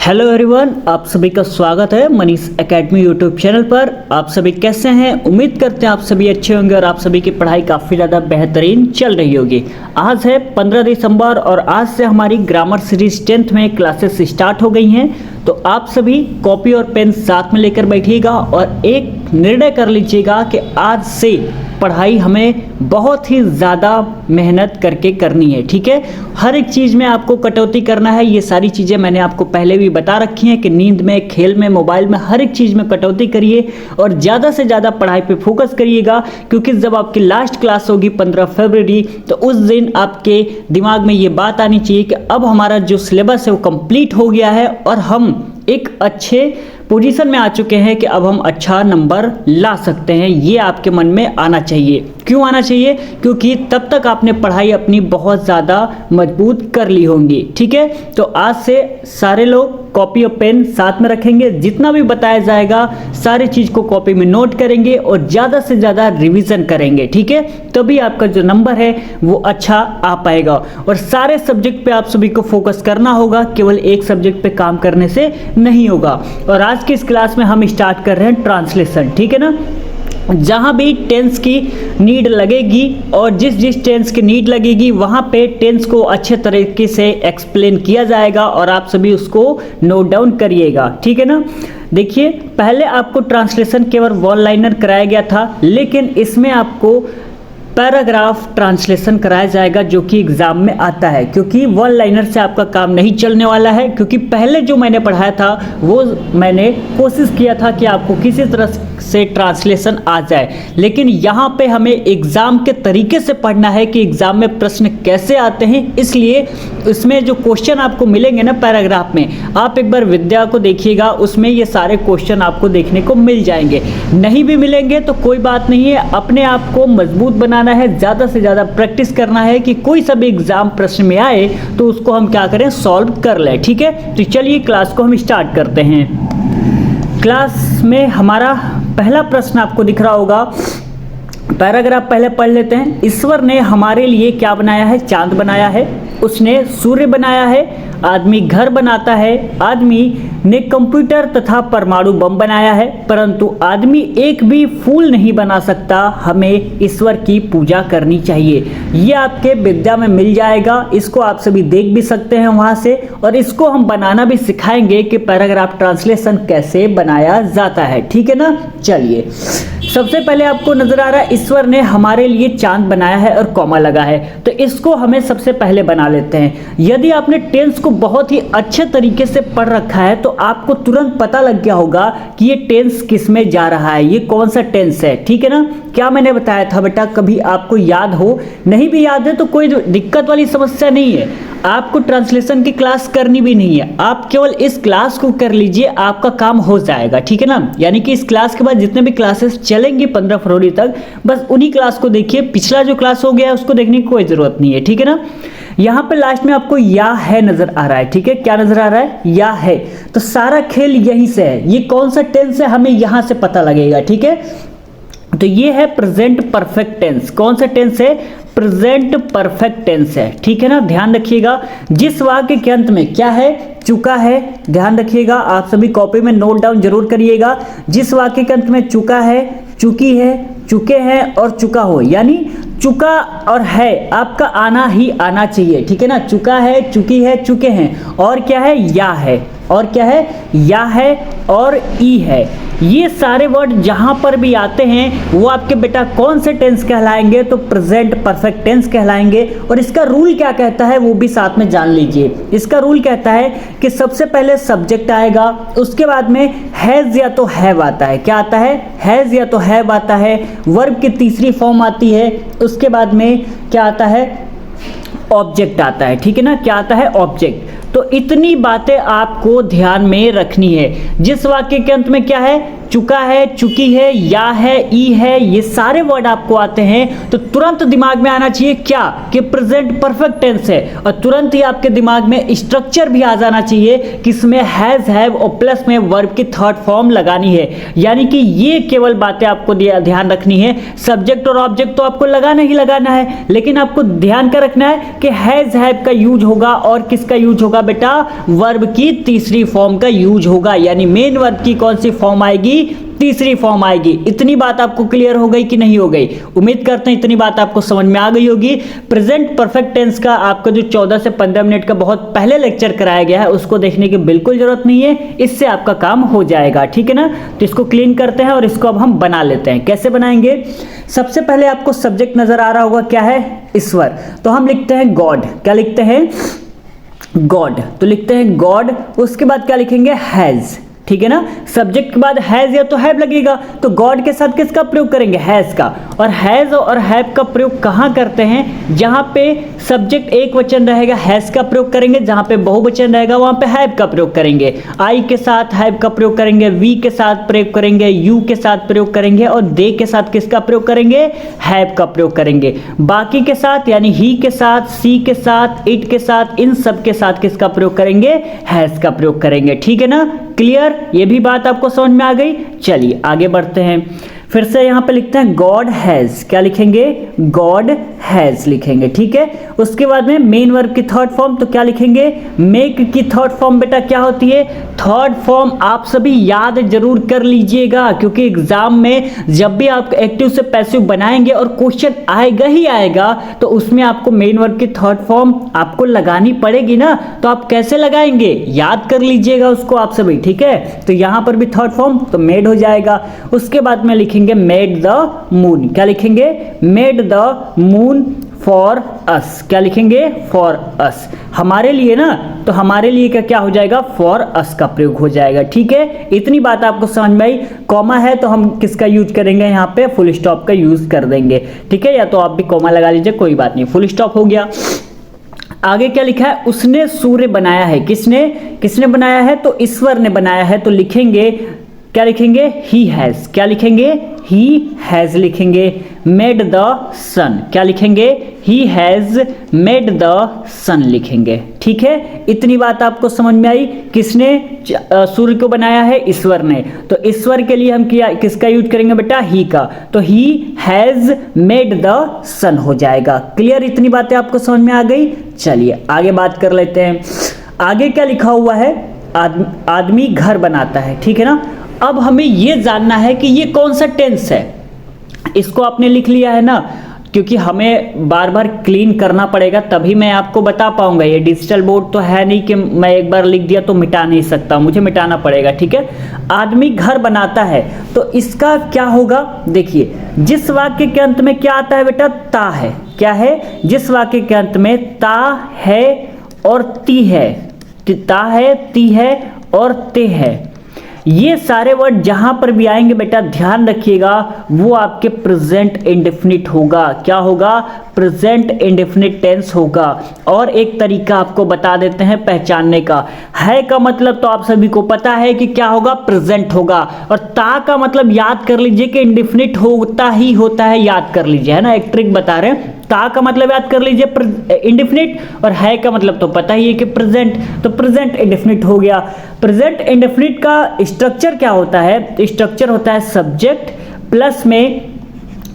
Hello everyone, आप सभी का स्वागत है मनीष एकेडमी यूट्यूब चैनल पर। आप सभी कैसे हैं? उम्मीद करते हैं आप सभी अच्छे होंगे और आप सभी की पढ़ाई काफ़ी ज़्यादा बेहतरीन चल रही होगी। आज है 15 दिसंबर और आज से हमारी ग्रामर सीरीज 10th में क्लासेस स्टार्ट हो गई हैं। तो आप सभी कॉपी और पेन साथ में लेकर बैठिएगा और एक निर्णय कर लीजिएगा कि आज से पढ़ाई हमें बहुत ही ज़्यादा मेहनत करके करनी है। ठीक है, हर एक चीज़ में आपको कटौती करना है। ये सारी चीज़ें मैंने आपको पहले भी बता रखी हैं कि नींद में, खेल में, मोबाइल में, हर एक चीज़ में कटौती करिए और ज़्यादा से ज़्यादा पढ़ाई पे फोकस करिएगा। क्योंकि जब आपकी लास्ट क्लास होगी 15 फरवरी, तो उस दिन आपके दिमाग में ये बात आनी चाहिए कि अब हमारा जो सिलेबस है वो कंप्लीट हो गया है और हम एक अच्छे पोजीशन में आ चुके हैं कि अब हम अच्छा नंबर ला सकते हैं। ये आपके मन में आना चाहिए। क्यों आना चाहिए? क्योंकि तब तक आपने पढ़ाई अपनी बहुत ज़्यादा मजबूत कर ली होंगी। ठीक है, तो आज से सारे लोग कॉपी और पेन साथ में रखेंगे। जितना भी बताया जाएगा सारी चीज़ को कॉपी में नोट करेंगे और ज़्यादा से ज़्यादा रिवीजन करेंगे। ठीक है, तभी आपका जो नंबर है वो अच्छा आ पाएगा। और सारे सब्जेक्ट पे आप सभी को फोकस करना होगा, केवल एक सब्जेक्ट पे काम करने से नहीं होगा। और आज की इस क्लास में हम स्टार्ट कर रहे हैं ट्रांसलेशन। ठीक है ना, जहाँ भी टेंस की नीड लगेगी और जिस टेंस की नीड लगेगी वहाँ पे टेंस को अच्छे तरीके से एक्सप्लेन किया जाएगा और आप सभी उसको नोट डाउन करिएगा। ठीक है ना, देखिए पहले आपको ट्रांसलेशन केवल वन लाइनर कराया गया था, लेकिन इसमें आपको पैराग्राफ ट्रांसलेशन कराया जाएगा जो कि एग्जाम में आता है। क्योंकि वन लाइनर से आपका काम नहीं चलने वाला है। क्योंकि पहले जो मैंने पढ़ाया था वो मैंने कोशिश किया था कि आपको किसी तरह से ट्रांसलेशन आ जाए, लेकिन यहाँ पे हमें एग्जाम के तरीके से पढ़ना है कि एग्जाम में प्रश्न कैसे आते हैं। इसलिए इसमें जो क्वेश्चन आपको मिलेंगे ना पैराग्राफ में, आप एक बार विद्या को देखिएगा, उसमें ये सारे क्वेश्चन आपको देखने को मिल जाएंगे। नहीं भी मिलेंगे तो कोई बात नहीं है, अपने आप को मजबूत बनाना है, ज़्यादा से ज़्यादा प्रैक्टिस करना है कि कोई सा भी एग्जाम प्रश्न में आए तो उसको हम क्या करें, सॉल्व कर लें। ठीक है, तो चलिए क्लास को हम स्टार्ट करते हैं। क्लास में हमारा पहला प्रश्न आपको दिख रहा होगा। पैराग्राफ पहले पढ़ लेते हैं। ईश्वर ने हमारे लिए क्या बनाया है? चांद बनाया है, उसने सूर्य बनाया है, आदमी घर बनाता है, आदमी ने कंप्यूटर तथा परमाणु बम बनाया है, परंतु आदमी एक भी फूल नहीं बना सकता। हमें ईश्वर की पूजा करनी चाहिए। ये आपके विद्या में मिल जाएगा, इसको आप सभी देख भी सकते हैं वहाँ से, और इसको हम बनाना भी सिखाएंगे कि पैराग्राफ ट्रांसलेशन कैसे बनाया जाता है। ठीक है ना, चलिए सबसे पहले आपको नजर आ रहा है ईश्वर ने हमारे लिए चांद बनाया है और कॉमा लगा है, तो इसको हमें सबसे पहले बना लेते हैं। यदि आपने टेंस को बहुत ही अच्छे तरीके से पढ़ रखा है तो आपको तुरंत पता लग गया होगा कि ये टेंस किस में जा रहा है, ये कौन सा टेंस है। ठीक है ना, क्या मैंने बताया था बेटा? कभी आपको याद हो, नहीं भी याद है तो कोई दिक्कत वाली समस्या नहीं है। आपको ट्रांसलेशन की क्लास करनी भी नहीं है, आप केवल इस क्लास को कर लीजिए, आपका काम हो जाएगा। ठीक है ना, यानी कि इस क्लास के बाद जितने भी क्लासेस चलेंगी 15 फरवरी तक, बस उन्हीं क्लास को देखिए। पिछला जो क्लास हो गया है उसको देखने की कोई जरूरत नहीं है। ठीक है ना, यहाँ पे लास्ट में आपको या है नजर आ रहा है। ठीक है, क्या नजर आ रहा है? या है। तो सारा खेल यहीं से है। ये कौन सा टेंस है हमें यहाँ से पता लगेगा। ठीक है, तो ये है प्रेजेंट परफेक्ट टेंस। कौन सा टेंस है? प्रेजेंट परफेक्ट टेंस है। ठीक है ना, ध्यान रखिएगा। जिस वाक्य के अंत में क्या है? चुका है। ध्यान रखिएगा, आप सभी कॉपी में नोट डाउन जरूर करिएगा। जिस वाक्य के अंत में चुका है, चुकी है, चुके हैं और चुका हो, यानी चुका और है आपका आना ही आना चाहिए। ठीक है ना, चुका है, चुकी है, चुके हैं, और क्या है? या है। और क्या है? या है और ई है। ये सारे वर्ड जहां पर भी आते हैं वो आपके बेटा कौन से टेंस कहलाएंगे? तो प्रेजेंट परफेक्ट टेंस कहलाएंगे। और इसका रूल क्या कहता है वो भी साथ में जान लीजिए। इसका रूल कहता है कि सबसे पहले सब्जेक्ट आएगा, उसके बाद में हैज या तो हैव आता है। क्या आता है? हैज या तो हैव आता है। वर्ब की तीसरी फॉर्म आती है, उसके बाद में क्या आता है? ऑब्जेक्ट आता है। ठीक है ना, क्या आता है? ऑब्जेक्ट। तो इतनी बातें आपको ध्यान में रखनी है। जिस वाक्य के अंत में क्या है? चुका है, चुकी है, या है, ई है, ये सारे वर्ड आपको आते हैं तो तुरंत दिमाग में आना चाहिए क्या कि प्रेजेंट परफेक्ट टेंस है, और तुरंत ही आपके दिमाग में स्ट्रक्चर भी आ जाना चाहिए कि इसमें हैज, हैव और प्लस में वर्ब की थर्ड फॉर्म लगानी है। यानी कि ये केवल बातें आपको ध्यान रखनी है। सब्जेक्ट और ऑब्जेक्ट तो आपको लगाना ही लगाना है, लेकिन आपको ध्यान क्या रखना है कि हैज, हैव का यूज होगा और किसका यूज होगा बेटा, वर्ब की तीसरी फॉर्म का यूज होगा। यानी मेन वर्ब की कौन सी फॉर्म आएगी, तीसरी फॉर्म आएगी। इतनी बात आपको क्लियर हो गई कि नहीं हो गई? उम्मीद करते हैं इतनी बात आपको समझ में आ गई होगी। प्रेजेंट परफेक्ट टेंस का आपका जो 14 से 15 मिनट का बहुत पहले लेक्चर कराया गया है उसको देखने की बिल्कुल जरूरत नहीं है, इससे आपका काम हो जाएगा, ठीक है ना। तो इसको क्लीन करते हैं और इसको अब हम बना लेते हैं। कैसे बनाएंगे? सबसे पहले आपको सब्जेक्ट नजर आ रहा होगा, क्या है, ईश्वर। तो हम लिखते हैं गॉड। क्या लिखते हैं? गॉड। तो लिखते हैं गॉड। उसके बाद क्या लिखेंगे? हैज, ठीक है ना। सब्जेक्ट के बाद हैज या तो हैव लगेगा, तो गॉड के साथ किसका प्रयोग करेंगे? हैज का। और हैज और हैव का प्रयोग कहां करते हैं? जहां पे सब्जेक्ट एक वचन रहेगा हैज का प्रयोग करेंगे, जहां पे बहुवचन रहेगा वहां पे हैव का प्रयोग करेंगे। आई के साथ हैव का प्रयोग करेंगे, वी के साथ प्रयोग करेंगे, यू के साथ प्रयोग करेंगे, और दे के साथ किसका प्रयोग करेंगे? हैव का प्रयोग करेंगे। बाकी के साथ यानी ही के साथ, सी के साथ, इट के साथ, इन सब के साथ किसका प्रयोग करेंगे? हैज का प्रयोग करेंगे, ठीक है ना। क्लियर? ये भी बात आपको समझ में आ गई। चलिए आगे बढ़ते हैं। फिर से यहां पे लिखते हैं गॉड हैज। क्या लिखेंगे? गॉड हैज लिखेंगे, ठीक है। उसके बाद में मेन वर्ब की थर्ड फॉर्म, तो क्या लिखेंगे? मेक की थर्ड फॉर्म बेटा क्या होती है? थर्ड फॉर्म आप सभी याद जरूर कर लीजिएगा, क्योंकि एग्जाम में जब भी आप एक्टिव से पैसिव बनाएंगे और क्वेश्चन आएगा ही आएगा, तो उसमें आपको मेन वर्ब की थर्ड फॉर्म आपको लगानी पड़ेगी ना। तो आप कैसे लगाएंगे? याद कर लीजिएगा उसको आप सभी, ठीक है। तो यहां पर भी थर्ड फॉर्म तो मेड हो जाएगा। उसके बाद में लिखेंगे मेड द मून। क्या लिखेंगे? Made the moon for us. क्या लिखेंगे? फॉर अस, हमारे लिए ना। तो हमारे लिए का क्या हो जाएगा? फॉर अस का प्रयोग हो जाएगा, ठीक है। इतनी बात आपको समझ में आई। कॉमा है तो हम किसका यूज करेंगे? यहाँ पे फुल स्टॉप का यूज कर देंगे, ठीक है। या तो आप भी कॉमा लगा लीजिए, कोई बात नहीं। फुल स्टॉप हो गया। आगे क्या लिखा है? उसने सूर्य बनाया है। किसने? किसने बनाया है? तो ईश्वर ने बनाया है। तो लिखेंगे, क्या लिखेंगे? He has. क्या लिखेंगे? ही हैज लिखेंगे। मेड द सन। क्या लिखेंगे? ही हैज मेड द सन लिखेंगे, ठीक है। इतनी बात आपको समझ में आई। किसने सूर्य को बनाया है? ईश्वर ने। तो ईश्वर के लिए हम किसका यूज करेंगे बेटा? ही का। तो ही हैज मेड द सन हो जाएगा। क्लियर? इतनी बातें आपको समझ में आ गई। चलिए आगे बात कर लेते हैं। आगे क्या लिखा हुआ है? आदमी घर बनाता है, ठीक है ना। अब हमें यह जानना है कि ये कौन सा टेंस है। इसको आपने लिख लिया है ना, क्योंकि हमें बार बार क्लीन करना पड़ेगा, तभी मैं आपको बता पाऊंगा। ये डिजिटल बोर्ड तो है नहीं कि मैं एक बार लिख दिया तो मिटा नहीं सकता, मुझे मिटाना पड़ेगा, ठीक है। आदमी घर बनाता है, तो इसका क्या होगा? देखिए, जिस वाक्य के अंत में क्या आता है बेटा? ता है। क्या है? जिस वाक्य के अंत में ता है और ती है, ता है, ती है और ते है, ये सारे वर्ड जहां पर भी आएंगे बेटा ध्यान रखिएगा, वो आपके प्रेजेंट इंडेफिनिट होगा। क्या होगा? प्रेजेंट इंडेफिनिट टेंस होगा। और एक तरीका आपको बता देते हैं पहचानने का। है का मतलब तो आप सभी को पता है कि क्या होगा? प्रेजेंट होगा। और ता का मतलब याद कर लीजिए कि इंडेफिनिट होता ही होता है, याद कर लीजिए, है ना। एक ट्रिक बता रहे हैं। ता का मतलब याद कर लीजिए इंडेफिनिट, और है का मतलब तो पता ही है कि प्रेजेंट, तो प्रेजेंट इंडेफिनिट हो गया। प्रेजेंट इंडेफिनिट का स्ट्रक्चर क्या होता है? स्ट्रक्चर होता है सब्जेक्ट प्लस में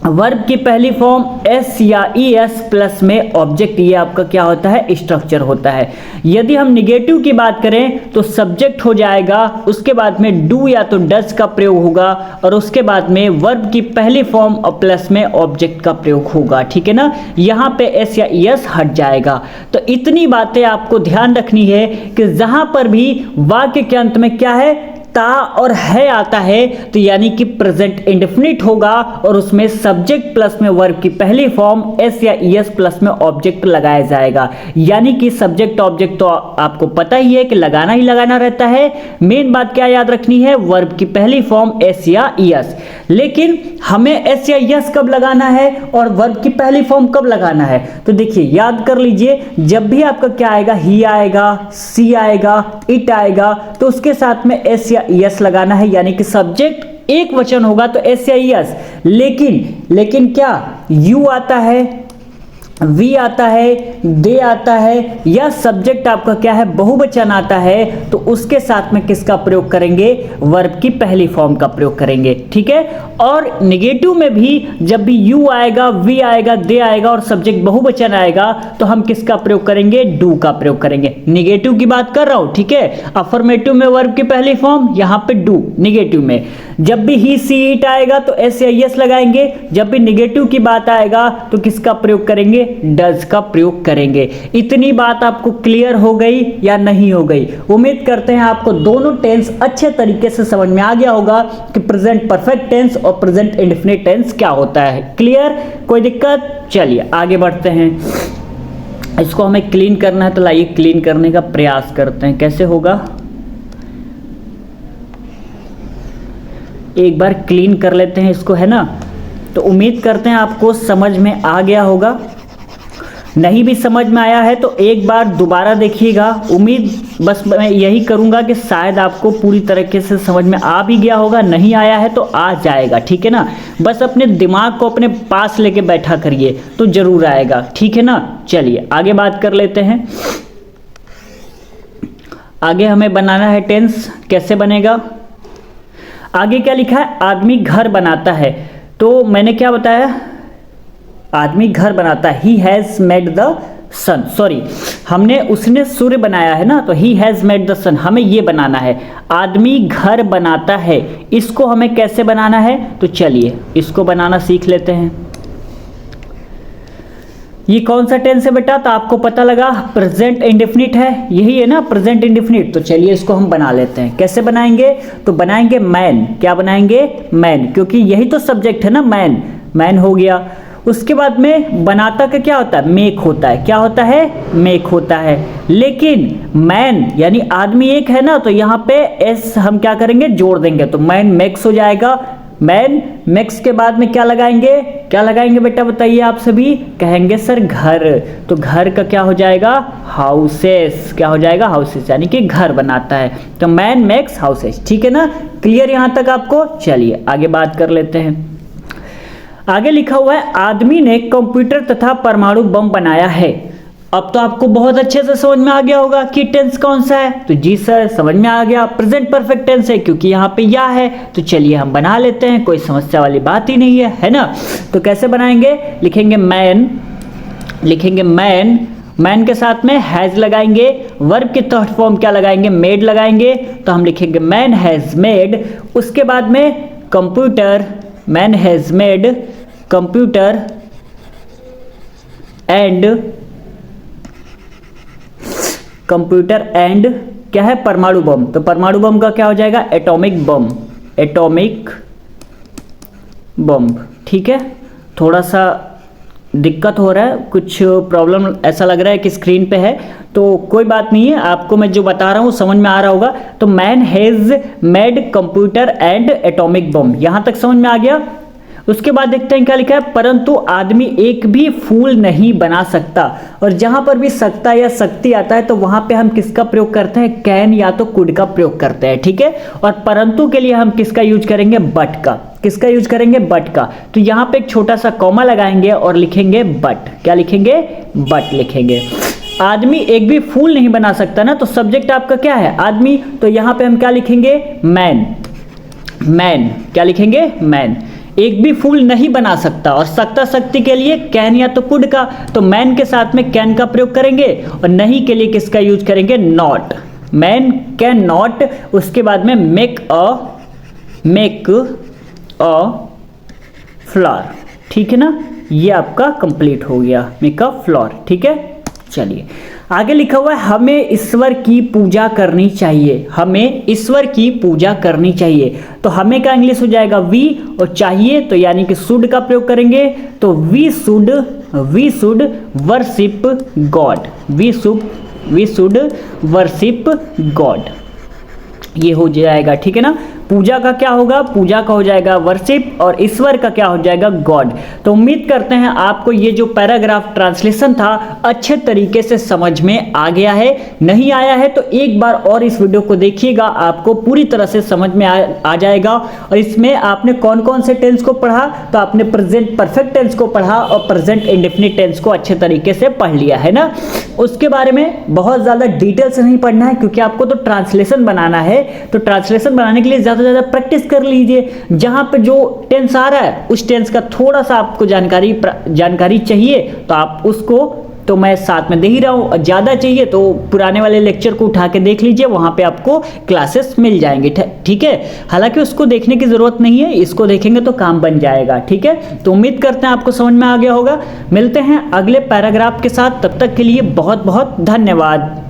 वर्ब की पहली फॉर्म एस या ई एस प्लस में ऑब्जेक्ट। ये आपका क्या होता है? स्ट्रक्चर होता है। यदि हम निगेटिव की बात करें तो सब्जेक्ट हो जाएगा, उसके बाद में डू या तो डज का प्रयोग होगा, और उसके बाद में वर्ब की पहली फॉर्म और प्लस में ऑब्जेक्ट का प्रयोग होगा, ठीक है ना। यहाँ पे एस या ई एस हट जाएगा। तो इतनी बातें आपको ध्यान रखनी है कि जहां पर भी वाक्य के अंत में क्या है? ता और है आता है, तो यानी कि प्रेजेंट इंडेफिनिट होगा, और उसमें सब्जेक्ट प्लस में वर्ब की पहली फॉर्म एस या ई एस प्लस में ऑब्जेक्ट लगाया जाएगा। यानी कि सब्जेक्ट ऑब्जेक्ट तो आपको पता ही है कि लगाना ही लगाना रहता है। मेन बात क्या याद रखनी है? वर्ब की पहली फॉर्म एस या ई एस। लेकिन हमें एस या ई एस कब लगाना है और वर्ब की पहली फॉर्म कब लगाना है? तो देखिए याद कर लीजिए, जब भी आपका क्या आएगा? ही आएगा, सी आएगा, इट आएगा, तो उसके साथ में एस या यस लगाना है। यानी कि सब्जेक्ट एक वचन होगा तो एस या यस, लेकिन क्या यू आता है, वी आता है, दे आता है, या सब्जेक्ट आपका क्या है बहुवचन आता है, तो उसके साथ में किसका प्रयोग करेंगे, वर्ब की पहली फॉर्म का प्रयोग करेंगे। ठीक है। और निगेटिव में भी जब भी यू आएगा, वी आएगा, दे आएगा और सब्जेक्ट बहुवचन आएगा तो हम किसका प्रयोग करेंगे, डू का प्रयोग करेंगे। निगेटिव की बात कर रहा हूं। ठीक है। अफर्मेटिव में वर्ब की पहली फॉर्म, यहां पे डू। निगेटिव में जब भी ही, सी, इट आएगा तो एस या यस लगाएंगे। जब भी निगेटिव की बात आएगा तो किसका प्रयोग करेंगे, डज का प्रयोग करेंगे। इतनी बात आपको क्लियर हो गई या नहीं हो गई? उम्मीद करते हैं आपको दोनों टेंस अच्छे तरीके से समझ में आ गया होगा कि प्रेजेंट परफेक्ट टेंस और प्रेजेंट इंडेफिनिट टेंस क्या होता है। क्लियर? कोई दिक्कत? चलिए आगे बढ़ते हैं। इसको हमें क्लीन करना है तो लाइए क्लीन करने का प्रयास करते हैं। कैसे होगा, एक बार क्लीन कर लेते हैं इसको, है ना। तो उम्मीद करते हैं आपको समझ में आ गया होगा। नहीं भी समझ में आया है तो एक बार दोबारा देखिएगा। उम्मीद बस मैं यही करूंगा कि शायद आपको पूरी तरीके से समझ में आ भी गया होगा। नहीं आया है तो आ जाएगा। ठीक है ना। बस अपने दिमाग को अपने पास लेके बैठा करिए तो जरूर आएगा। ठीक है ना। चलिए आगे बात कर लेते हैं। आगे हमें बनाना है टेंस। कैसे बनेगा? आगे क्या लिखा है, आदमी घर बनाता है। तो मैंने क्या बताया, आदमी घर बनाता है। He has made the sun, sorry हमने उसने सूर्य बनाया है ना, तो he has made the sun, हमें ये बनाना है। आदमी घर बनाता है, इसको हमें कैसे बनाना है, तो चलिए इसको बनाना सीख लेते हैं। ये कौन सा टेंस है बेटा, तो आपको पता लगा प्रेजेंट इंडेफिनिट है, यही है ना प्रेजेंट इंडेफिनिट। तो चलिए इसको हम बना लेते हैं। कैसे बनाएंगे, तो बनाएंगे मैन। क्या बनाएंगे, मैन, क्योंकि यही तो सब्जेक्ट है ना, मैन। मैन हो गया। उसके बाद में बनाता का क्या होता है, मेक होता है। क्या होता है, मेक होता है। लेकिन मैन यानी आदमी एक है ना, तो यहाँ पे एस हम क्या करेंगे, जोड़ देंगे, तो मैन मेक्स हो जाएगा। मैन मेक्स के बाद में क्या लगाएंगे, क्या लगाएंगे बेटा बताइए आप सभी, कहेंगे सर घर। तो घर का क्या हो जाएगा, हाउसेस। क्या हो जाएगा, हाउसेस, यानी कि घर बनाता है। तो मैन मेक्स हाउसेस। ठीक है ना, क्लियर यहां तक आपको। चलिए आगे बात कर लेते हैं। आगे लिखा हुआ है आदमी ने कंप्यूटर तथा परमाणु बम बनाया है। अब तो आपको बहुत अच्छे से समझ में आ गया होगा कि टेंस कौन सा है। तो जी सर समझ में आ गया, प्रेजेंट परफेक्ट टेंस है क्योंकि यहाँ पे या है। तो चलिए हम बना लेते हैं, कोई समस्या वाली बात ही नहीं है ना। तो कैसे बनाएंगे, लिखेंगे मैन, लिखेंगे मैन, मैन के साथ में हैज लगाएंगे। वर्ब की थर्ड फॉर्म क्या लगाएंगे, मेड लगाएंगे। तो हम लिखेंगे मैन हैज मेड। उसके बाद में computer, man has made computer and, computer and क्या है, परमाणु बम। तो परमाणु बम का क्या हो जाएगा, एटॉमिक बम, एटॉमिक बम। ठीक है, थोड़ा सा दिक्कत हो रहा है, कुछ प्रॉब्लम ऐसा लग रहा है कि स्क्रीन पे है, तो कोई बात नहीं है, आपको मैं जो बता रहा हूं समझ में आ रहा होगा। तो man has made computer and atomic bomb, यहां तक समझ में आ गया। उसके बाद देखते हैं क्या लिखा है, परंतु आदमी एक भी फूल नहीं बना सकता। और जहां पर भी सकता या शक्ति आता है तो वहां पे हम किसका प्रयोग करते हैं, कैन या तो कुड का प्रयोग करते हैं। ठीक है, और परंतु के लिए हम किसका यूज करेंगे, बट का। किसका यूज करेंगे, बट का। तो यहां पे एक छोटा सा कॉमा लगाएंगे और लिखेंगे बट। क्या लिखेंगे, बट लिखेंगे। आदमी एक भी फूल नहीं बना सकता ना, तो सब्जेक्ट आपका क्या है, आदमी। तो यहां पे हम क्या लिखेंगे, मैन, मैन। क्या लिखेंगे, मैन। एक भी फूल नहीं बना सकता, और सकता शक्ति के लिए कैन या तो कुड का। तो मैन के साथ में कैन का प्रयोग करेंगे, और नहीं के लिए किसका यूज करेंगे, नॉट। Man can not. उसके बाद में मेक अ फ्लावर। ठीक है ना, ये आपका कंप्लीट हो गया, मेक अ फ्लावर। ठीक है, चलिए आगे लिखा हुआ है हमें ईश्वर की पूजा करनी चाहिए। हमें ईश्वर की पूजा करनी चाहिए। तो हमें का इंग्लिश हो जाएगा वी, और चाहिए तो यानी कि शुड का प्रयोग करेंगे। तो we should worship God, we should worship God, ये हो जाएगा। ठीक है ना, पूजा का क्या होगा, पूजा का हो जाएगा वर्शिप, और ईश्वर का क्या हो जाएगा, गॉड। तो उम्मीद करते हैं आपको ये जो पैराग्राफ ट्रांसलेशन था अच्छे तरीके से समझ में आ गया है। नहीं आया है तो एक बार और इस वीडियो को देखिएगा, आपको पूरी तरह से समझ में आ जाएगा। और इसमें आपने कौन कौन से टेंस को पढ़ा, तो आपने प्रेजेंट परफेक्ट टेंस को पढ़ा और प्रेजेंट इंडेफिनिट टेंस को अच्छे तरीके से पढ़ लिया है ना। उसके बारे में बहुत ज़्यादा डिटेल से नहीं पढ़ना है, क्योंकि आपको तो ट्रांसलेशन बनाना है। तो ट्रांसलेशन बनाने के लिए ज़्यादा से ज़्यादा प्रैक्टिस कर लीजिए। जहाँ पे जो टेंस आ रहा है उस टेंस का थोड़ा सा आपको जानकारी चाहिए तो आप उसको, तो मैं साथ में दे ही रहा हूँ। ज़्यादा चाहिए तो पुराने वाले लेक्चर को उठा के देख लीजिए, वहाँ पे आपको क्लासेस मिल जाएंगे, ठीक है। हालांकि उसको देखने की ज़रूरत नहीं है, इसको देखेंगे तो काम बन जाएगा, ठीक है। तो उम्मीद करते हैं आपको समझ में आ गया होगा। मिलते हैं अगले पैराग्राफ के साथ, तब तक के लिए बहुत बहुत धन्यवाद।